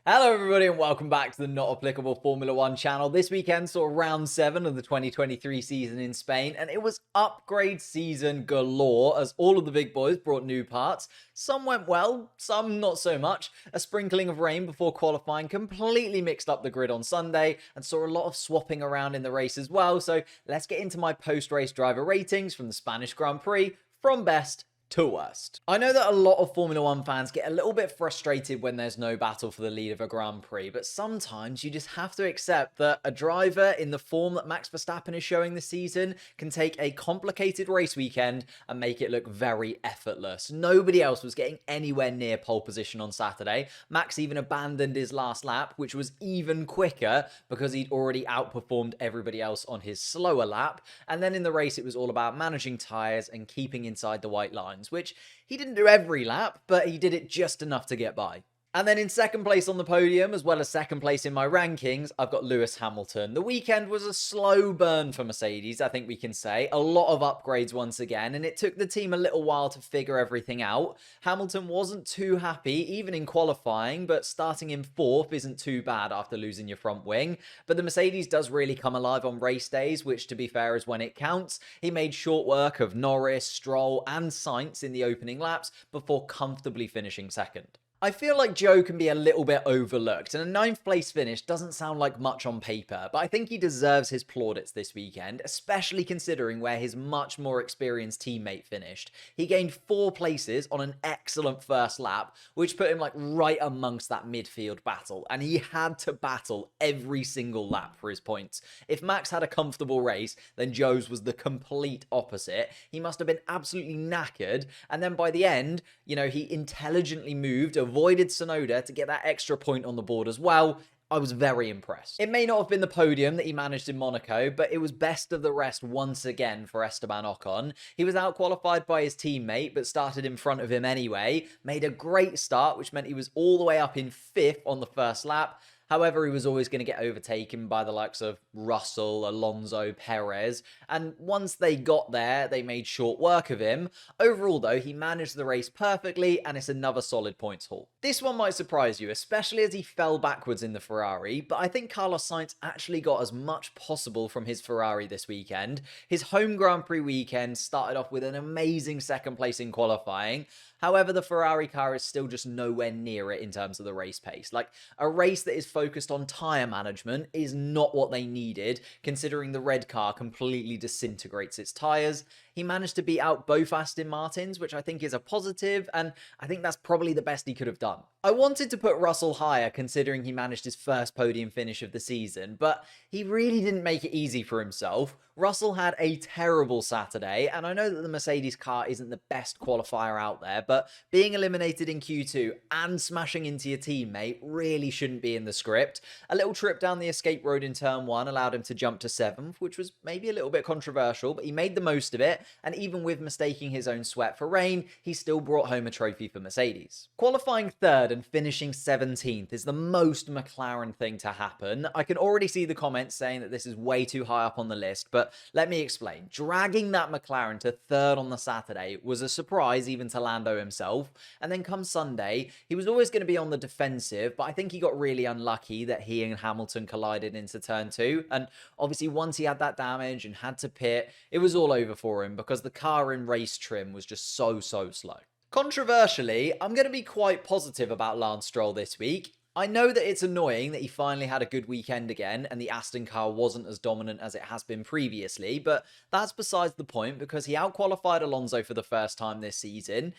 Hello everybody and welcome back to the Not Applicable Formula 1 channel. This weekend saw round 7 of the 2023 season in Spain and it was upgrade season galore as all of the big boys brought new parts. Some went well, some not so much. A sprinkling of rain before qualifying completely mixed up the grid on Sunday and saw a lot of swapping around in the race as well. So let's get into my post-race driver ratings from the Spanish Grand Prix from best to worst. I know that a lot of Formula 1 fans get a little bit frustrated when there's no battle for the lead of a Grand Prix, but sometimes you just have to accept that a driver in the form that Max Verstappen is showing this season can take a complicated race weekend and make it look very effortless. Nobody else was getting anywhere near pole position on Saturday. Max even abandoned his last lap, which was even quicker because he'd already outperformed everybody else on his slower lap. And then in the race, it was all about managing tyres and keeping inside the white line, which he didn't do every lap, but he did it just enough to get by. And then in second place on the podium, as well as second place in my rankings, I've got Lewis Hamilton. The weekend was a slow burn for Mercedes, I think we can say. A lot of upgrades once again, and it took the team a little while to figure everything out. Hamilton wasn't too happy, even in qualifying, but starting in 4th isn't too bad after losing your front wing. But the Mercedes does really come alive on race days, which to be fair is when it counts. He made short work of Norris, Stroll, and Sainz in the opening laps before comfortably finishing second. I feel like Zhou can be a little bit overlooked, and a 9th place finish doesn't sound like much on paper, but I think he deserves his plaudits this weekend, especially considering where his much more experienced teammate finished. He gained 4 places on an excellent first lap, which put him right amongst that midfield battle, and he had to battle every single lap for his points. If Max had a comfortable race, then Zhou's was the complete opposite. He must have been absolutely knackered, and then by the end, he intelligently moved, avoided Tsunoda to get that extra point on the board as well. I was very impressed. It may not have been the podium that he managed in Monaco, but it was best of the rest once again for Esteban Ocon. He was outqualified by his teammate, but started in front of him anyway. Made a great start, which meant he was all the way up in 5th on the first lap. However, he was always going to get overtaken by the likes of Russell, Alonso, Perez, and once they got there, they made short work of him. Overall, though, he managed the race perfectly, and it's another solid points haul. This one might surprise you, especially as he fell backwards in the Ferrari, but I think Carlos Sainz actually got as much possible from his Ferrari this weekend. His home Grand Prix weekend started off with an amazing second place in qualifying. However, the Ferrari car is still just nowhere near it in terms of the race pace. A race that is focused on tyre management is not what they needed, considering the red car completely disintegrates its tyres. He managed to beat out both Aston Martins, which I think is a positive, and I think that's probably the best he could have done. I wanted to put Russell higher, considering he managed his first podium finish of the season, but he really didn't make it easy for himself. Russell had a terrible Saturday, and I know that the Mercedes car isn't the best qualifier out there, but being eliminated in Q2 and smashing into your teammate really shouldn't be in the script. A little trip down the escape road in turn 1 allowed him to jump to 7th, which was maybe a little bit controversial, but he made the most of it, and even with mistaking his own sweat for rain, he still brought home a trophy for Mercedes. Qualifying 3rd and finishing 17th is the most McLaren thing to happen. I can already see the comments saying that this is way too high up on the list, but let me explain. Dragging that McLaren to 3rd on the Saturday was a surprise even to Lando himself, and then come Sunday, he was always going to be on the defensive, but I think he got really unlucky that he and Hamilton collided into turn 2, and obviously once he had that damage and had to pit, it was all over for him because the car in race trim was just so slow. Controversially, I'm going to be quite positive about Lance Stroll this week. I know that it's annoying that he finally had a good weekend again and the Aston car wasn't as dominant as it has been previously, but that's besides the point because he outqualified Alonso for the first time this season.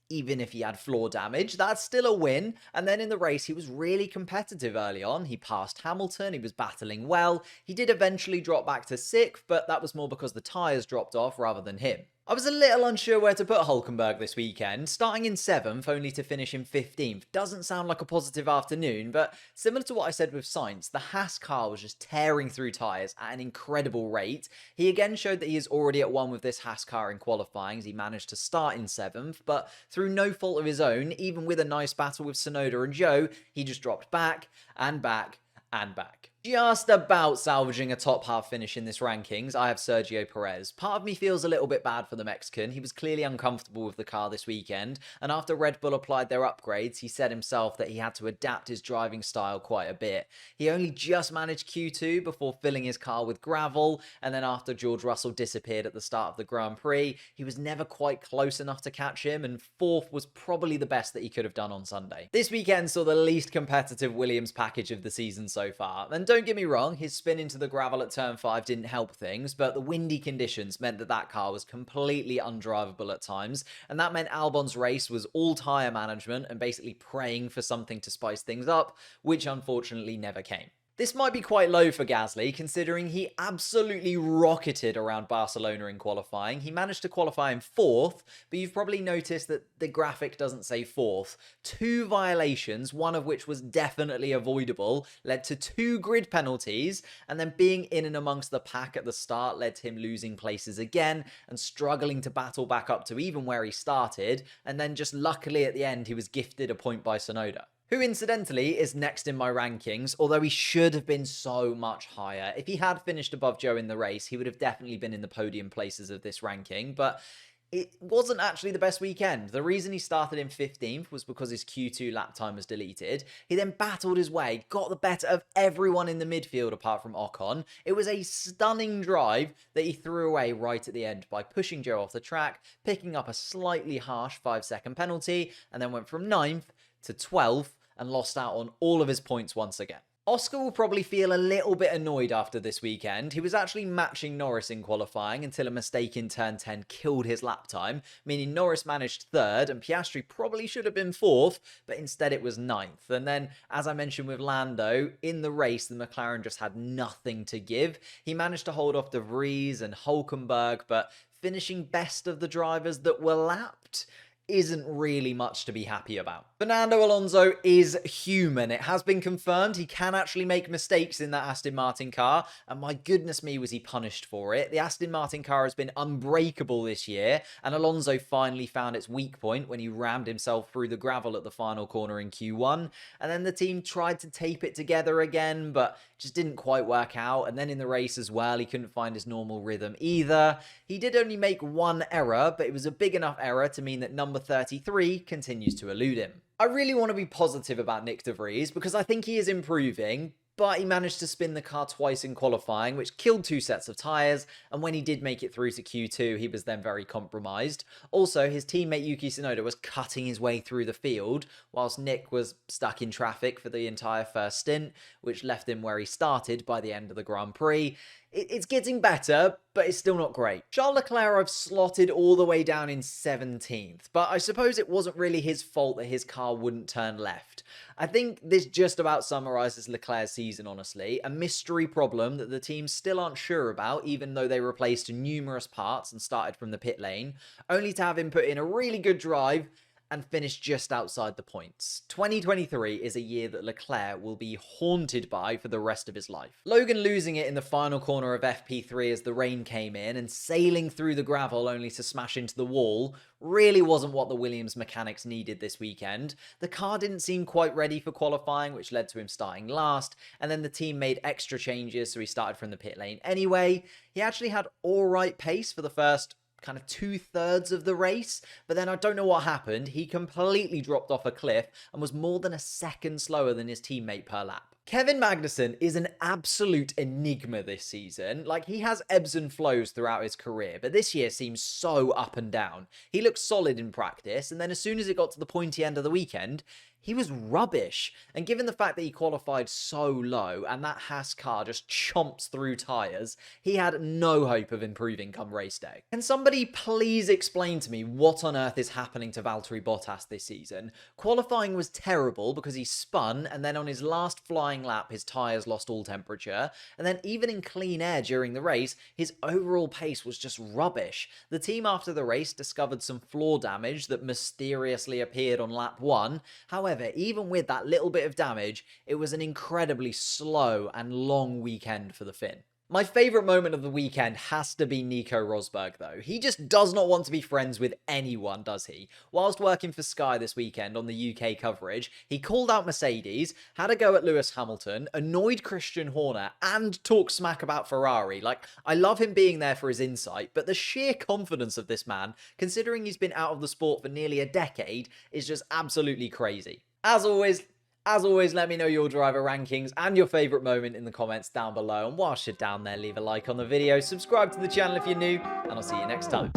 Even if he had floor damage, that's still a win. And then in the race, he was really competitive early on. He passed Hamilton, he was battling well. He did eventually drop back to 6th, but that was more because the tyres dropped off rather than him. I was a little unsure where to put Hulkenberg this weekend. Starting in 7th, only to finish in 15th, doesn't sound like a positive afternoon, but similar to what I said with Sainz, the Haas car was just tearing through tyres at an incredible rate. He again showed that he is already at one with this Haas car in qualifying, as he managed to start in 7th, but through no fault of his own, even with a nice battle with Tsunoda and Zhou, he just dropped back and back and back. Just about salvaging a top half finish in this rankings, I have Sergio Perez. Part of me feels a little bit bad for the Mexican. He was clearly uncomfortable with the car this weekend, and after Red Bull applied their upgrades, he said himself that he had to adapt his driving style quite a bit. He only just managed Q2 before filling his car with gravel, and then after George Russell disappeared at the start of the Grand Prix, he was never quite close enough to catch him, and fourth was probably the best that he could have done on Sunday. This weekend saw the least competitive Williams package of the season so far, and don't get me wrong, his spin into the gravel at turn 5 didn't help things, but the windy conditions meant that car was completely undrivable at times, and that meant Albon's race was all tyre management and basically praying for something to spice things up, which unfortunately never came. This might be quite low for Gasly, considering he absolutely rocketed around Barcelona in qualifying. He managed to qualify in 4th, but you've probably noticed that the graphic doesn't say 4th. 2 violations, one of which was definitely avoidable, led to 2 grid penalties, and then being in and amongst the pack at the start led to him losing places again and struggling to battle back up to even where he started, and then just luckily at the end he was gifted a point by Tsunoda, who incidentally is next in my rankings, although he should have been so much higher. If he had finished above Joe in the race, he would have definitely been in the podium places of this ranking, but it wasn't actually the best weekend. The reason he started in 15th was because his Q2 lap time was deleted. He then battled his way, got the better of everyone in the midfield apart from Ocon. It was a stunning drive that he threw away right at the end by pushing Joe off the track, picking up a slightly harsh 5-second penalty, and then went from 9th to 12th and lost out on all of his points once again. Oscar will probably feel a little bit annoyed after this weekend. He was actually matching Norris in qualifying until a mistake in turn 10 killed his lap time, meaning Norris managed 3rd and Piastri probably should have been 4th, but instead it was 9th. And then, as I mentioned with Lando, in the race the McLaren just had nothing to give. He managed to hold off De Vries and Hulkenberg, but finishing best of the drivers that were lapped isn't really much to be happy about. Fernando Alonso is human. It has been confirmed he can actually make mistakes in that Aston Martin car, and my goodness me was he punished for it. The Aston Martin car has been unbreakable this year, and Alonso finally found its weak point when he rammed himself through the gravel at the final corner in Q1, and then the team tried to tape it together again, but just didn't quite work out, and then in the race as well, he couldn't find his normal rhythm either. He did only make one error, but it was a big enough error to mean that number 33 continues to elude him. I really want to be positive about Nick De Vries because I think he is improving, but he managed to spin the car twice in qualifying, which killed 2 sets of tyres, and when he did make it through to Q2, he was then very compromised. Also, his teammate Yuki Tsunoda was cutting his way through the field, whilst Nick was stuck in traffic for the entire first stint, which left him where he started by the end of the Grand Prix. It's getting better, but it's still not great. Charles Leclerc I've slotted all the way down in 17th, but I suppose it wasn't really his fault that his car wouldn't turn left. I think this just about summarises Leclerc's season, honestly. A mystery problem that the team still aren't sure about, even though they replaced numerous parts and started from the pit lane, only to have him put in a really good drive and finished just outside the points. 2023 is a year that Leclerc will be haunted by for the rest of his life. Logan losing it in the final corner of FP3 as the rain came in and sailing through the gravel only to smash into the wall really wasn't what the Williams mechanics needed this weekend. The car didn't seem quite ready for qualifying, which led to him starting last, and then the team made extra changes so he started from the pit lane anyway. He actually had alright pace for the first kind of 2/3 of the race, but then I don't know what happened. He completely dropped off a cliff and was more than a second slower than his teammate per lap. Kevin Magnussen is an absolute enigma this season. Like, he has ebbs and flows throughout his career, but this year seems so up and down. He looked solid in practice, and then as soon as it got to the pointy end of the weekend, he was rubbish. And given the fact that he qualified so low and that Haas car just chomps through tyres, he had no hope of improving come race day. Can somebody please explain to me what on earth is happening to Valtteri Bottas this season? Qualifying was terrible because he spun, and then on his last flying lap his tyres lost all temperature, and then even in clean air during the race his overall pace was just rubbish. The team after the race discovered some floor damage that mysteriously appeared on lap 1. However, even with that little bit of damage, it was an incredibly slow and long weekend for the Finn. My favourite moment of the weekend has to be Nico Rosberg, though. He just does not want to be friends with anyone, does he? Whilst working for Sky this weekend on the UK coverage, he called out Mercedes, had a go at Lewis Hamilton, annoyed Christian Horner, and talked smack about Ferrari. Like, I love him being there for his insight, but the sheer confidence of this man, considering he's been out of the sport for nearly a decade, is just absolutely crazy. As always, let me know your driver rankings and your favourite moment in the comments down below. And whilst you're down there, leave a like on the video, subscribe to the channel if you're new, and I'll see you next time.